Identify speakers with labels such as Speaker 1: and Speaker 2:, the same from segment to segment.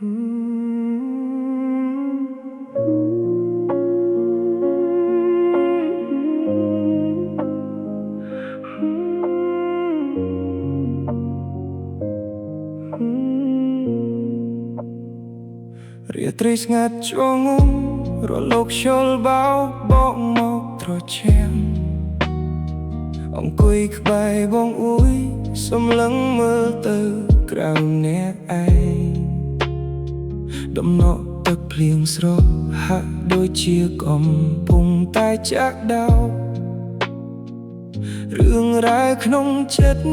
Speaker 1: រាត្រីស្ងាត់ជួងងំរលកខ្យល់បោកបកមកត្រជាំងអង្គុយក្បែរបងអួយសម្លឹងមើលទៅក្រៅអ្នកឯងដំណក់ទឹកភ្លៀងស្រស់ហាក់ដូចជាកំពុងតែចាក់ដោតរឿងរ៉ាវក្នុងចិត្ត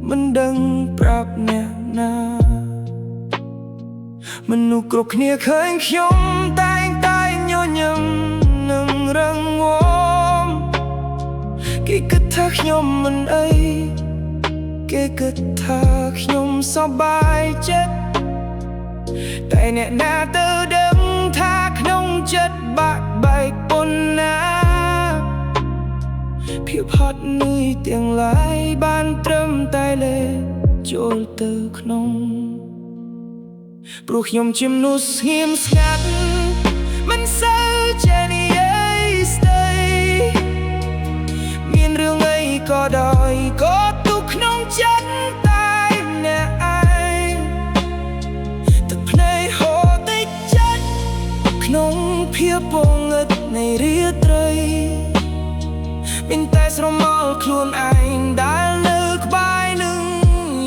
Speaker 1: មិនដឹងប្រាប់អ្នកណាមនុស្សគ្រប់គ្នាឃើញខ្ញុំតែងតែញញឹមនឹងរឹងមាំគេគិតថាខ្ញុំមិនអីគេគិតថាខ្ញុំសប្បាយចិត្តតែអ្នកណាទៅដឹងថាក្នុងចិត្តបាក់បែកប៉ុណ្ណាភាពហត់នឿយទាំងឡាយបានត្រឹមតែលេចូលទៅក្នុងព្រោះខ្ញុំជាមនុស្សស្ងៀមស្ងាត់មិនសូវចេះនិយាយស្ដីមានរឿងអីក៏ដោយក៏ទុកក្នុងចិត្តតែអ្នកឯងទឹកភ្នែកហូរតិចចិត្តក្នុងភាពពងឹតនៃរាត្រីមានតែស្រមោលខ្លួនឯងដែលនៅក្បែរនឹង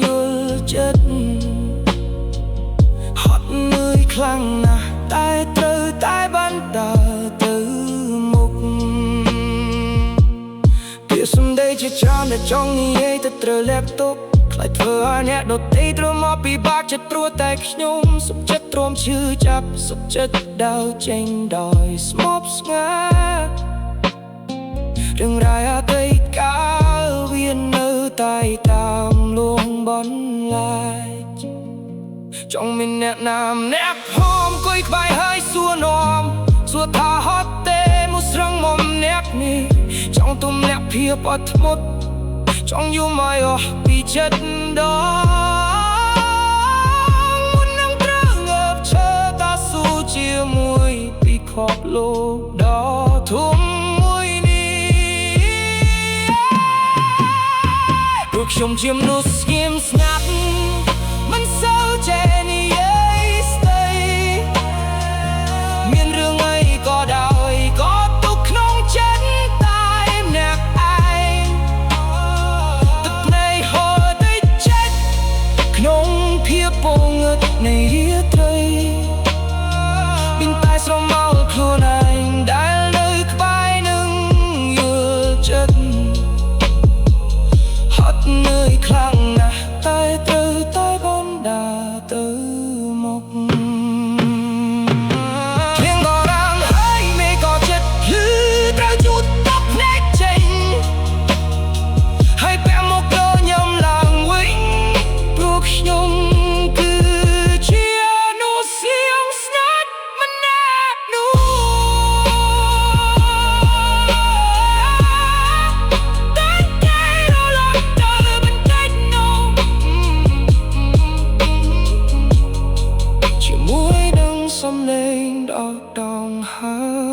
Speaker 1: យល់ចិត្តខ្លាំងណាស់តែត្រូវតែបានដើរទៅមុខពាក្យសម្ដីជាច្រើនដែលចង់និយាយទៅត្រូវលាក់ទុកខ្លាចធ្វើឲ្យអ្នកដទៃត្រូវមកពិបាកចិត្តព្រោះតែខ្ញុំសុខចិត្តទ្រាំឈឺចាប់សុខចិត្តដើរចេញដោយស្មោកស្ងាត់រឿងរ៉ាវអតីតកាលវានៅតែតាមលងបន្លាយចង់មានអ្នកណាម្នាក់ហមគួយក្បែរហើយសួរនាំសួរថាហត់ទេមកស្រង់មកម្នាក់នេះចង់ទម្លាក់ភាពអត់ធ្មត់ចង់យំឲ្យអស់ពីចិត្តដងមុននឹងត្រូវងើបឈើតស៊ូជាមួយពិភពលោកដ៏ធំមួយនេះព្រោះខ្ញុំជាមនុស្សស្ងៀមស្ងាត់មិនសូវចេះនិយាយស្ដីមានរឿងអីក៏ដោយក៏ទុកក្នុងចិត្តតែម្នាក់ឯងទឹកភ្នែកហូរតិចចិត្តក្នុងភាពពងឹតនៃរាត្រីមានតែស្រមោលខ្លួនឯងដែលនៅក្បែរនឹងយល់ចិត្តហត់នឿយខ្លាំងណាស់តែត្រូវតែបានដើរទៅមុខភ្លៀងក៏រាំងហើយមេឃក៏ចិត្តលឺត្រូវជូតតប់ភ្នែកចេញហើយពាក់មកក៏ញឹមឡើងវិញព្រោះខ្ញុំគឺជាមនុស្សស្ងៀមស្ងាត់ម្នាក់នោះតែគេរលត់ទៅបន្តិចនោះជាមួយនឹងសំឡេងដកដង្ហើម